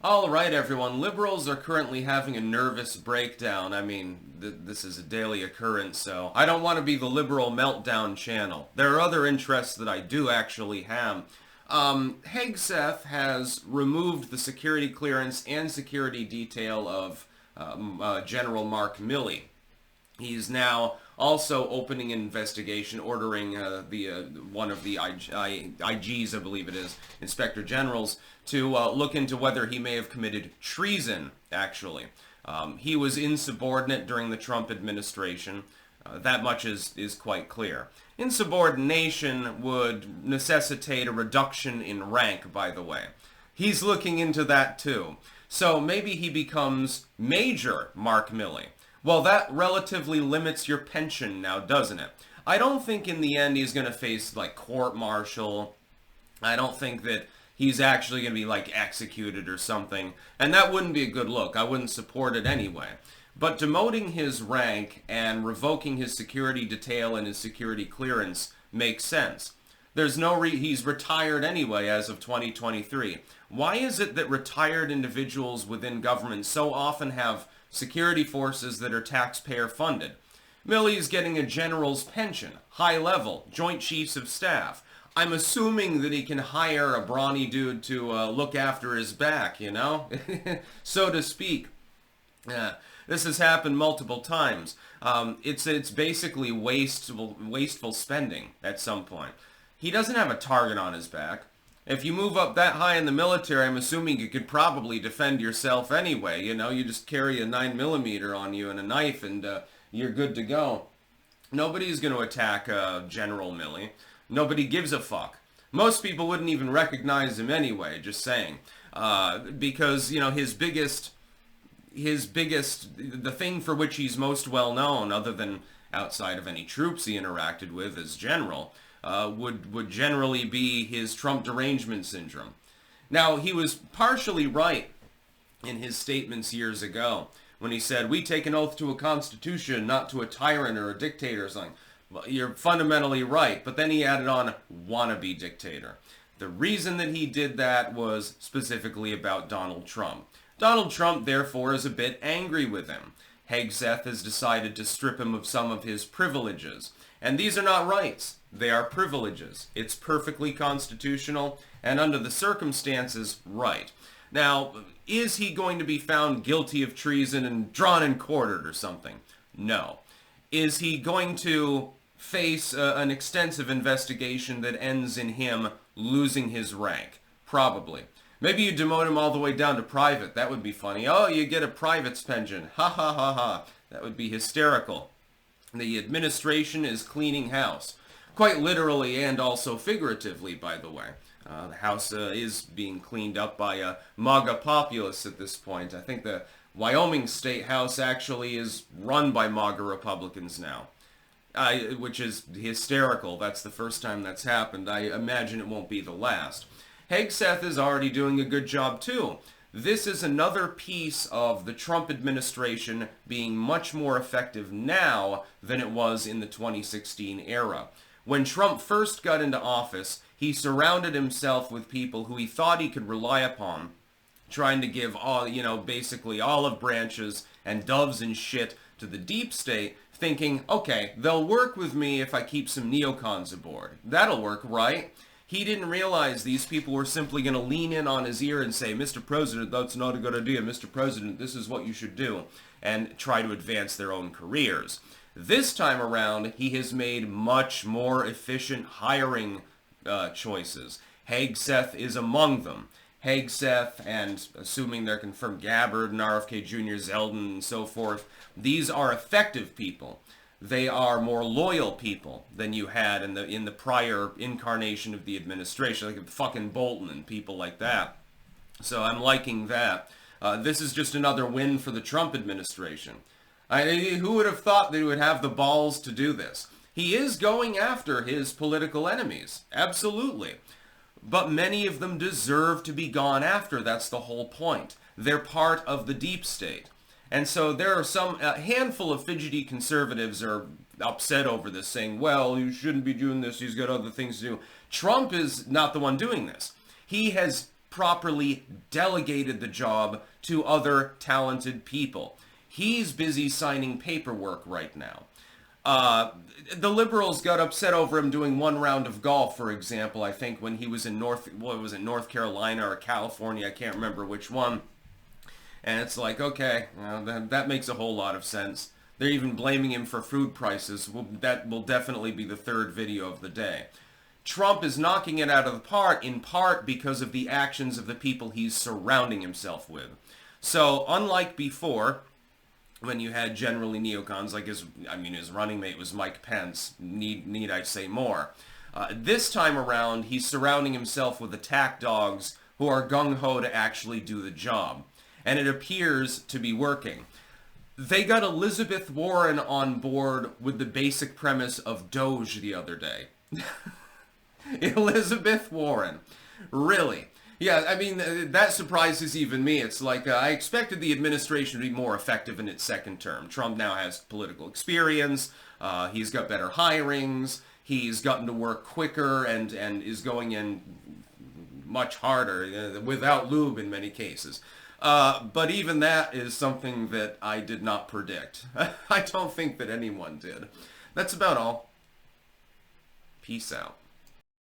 All right, everyone. Liberals are currently having a nervous breakdown. I mean, this is a daily occurrence, so I don't want to be the liberal meltdown channel. There are other interests that I do actually have. Hegseth has removed the security clearance and security detail of General Mark Milley. He's now also opening an investigation, ordering one of the IGs, I believe it is, Inspector Generals, to look into whether he may have committed treason, actually. He was insubordinate during the Trump administration. That much is quite clear. Insubordination would necessitate a reduction in rank, by the way. He's looking into that too. So maybe he becomes Major Mark Milley. Well, that relatively limits your pension now, doesn't it? I don't think in the end he's going to face, like, court-martial. I don't think that he's actually going to be, like, executed or something. And that wouldn't be a good look. I wouldn't support it anyway. But demoting his rank and revoking his security detail and his security clearance makes sense. There's no he's retired anyway as of 2023. Why is it that retired individuals within government so often have security forces that are taxpayer funded? Milley's getting a general's pension, high level, joint chiefs of staff. I'm assuming that he can hire a brawny dude to look after his back, you know? So to speak. This has happened multiple times. It's basically wasteful spending at some point. He doesn't have a target on his back. If you move up that high in the military, I'm assuming you could probably defend yourself anyway. You know, you just carry a 9mm on you and a knife and you're good to go. Nobody's going to attack General Milley. Nobody gives a fuck. Most people wouldn't even recognize him anyway, just saying. Because, you know, the thing for which he's most well known, other than outside of any troops he interacted with as general, would generally be his Trump derangement syndrome. Now, he was partially right in his statements years ago when he said, "We take an oath to a constitution, not to a tyrant or a dictator," or something. Well, you're fundamentally right, but then he added on, "wannabe dictator." The reason that he did that was specifically about Donald Trump. Donald Trump, therefore, is a bit angry with him. Hegseth has decided to strip him of some of his privileges. And these are not rights. They are privileges. It's perfectly constitutional and under the circumstances, right. Now, is he going to be found guilty of treason and drawn and quartered or something? No. Is he going to face an extensive investigation that ends in him losing his rank? Probably. Maybe you demote him all the way down to private. That would be funny. Oh, you get a private's pension. Ha ha ha ha. That would be hysterical. The administration is cleaning house. Quite literally and also figuratively, by the way. The house is being cleaned up by MAGA populists at this point. I think the Wyoming State House actually is run by MAGA Republicans now. Which is hysterical. That's the first time that's happened. I imagine it won't be the last. Hegseth is already doing a good job too. This is another piece of the Trump administration being much more effective now than it was in the 2016 era. When Trump first got into office, he surrounded himself with people who he thought he could rely upon, trying to give basically olive branches and doves and shit to the deep state, thinking, okay, they'll work with me if I keep some neocons aboard. That'll work, right? He didn't realize these people were simply going to lean in on his ear and say, "Mr. President, that's not a good idea. Mr. President, this is what you should do," and try to advance their own careers. This time around, he has made much more efficient hiring choices. Hegseth is among them. Hegseth, and assuming they're confirmed, Gabbard and RFK Jr., Zeldin, and so forth, these are effective people. They are more loyal people than you had in the prior incarnation of the administration, like fucking Bolton and people like that. So I'm liking that. This is just another win for the Trump administration. Who would have thought that he would have the balls to do this? He is going after his political enemies, absolutely. But many of them deserve to be gone after. That's the whole point. They're part of the deep state. And so there are a handful of fidgety conservatives are upset over this, saying, well, you shouldn't be doing this, he's got other things to do. Trump is not the one doing this. He has properly delegated the job to other talented people. He's busy signing paperwork right now. The Liberals got upset over him doing one round of golf, for example, I think when he was in North Carolina or California, I can't remember which one. And it's like, okay, that makes a whole lot of sense. They're even blaming him for food prices. That will definitely be the third video of the day. Trump is knocking it out of the park, in part because of the actions of the people he's surrounding himself with. So, unlike before, when you had generally neocons, like his running mate was Mike Pence, need I say more. This time around, he's surrounding himself with attack dogs who are gung-ho to actually do the job. And it appears to be working. They got Elizabeth Warren on board with the basic premise of Doge the other day. Elizabeth Warren. Really? Yeah, I mean, that surprises even me. It's like, I expected the administration to be more effective in its second term. Trump now has political experience. He's got better hirings. He's gotten to work quicker and is going in much harder, without lube in many cases. But even that is something that I did not predict. I don't think that anyone did. That's about all. Peace out.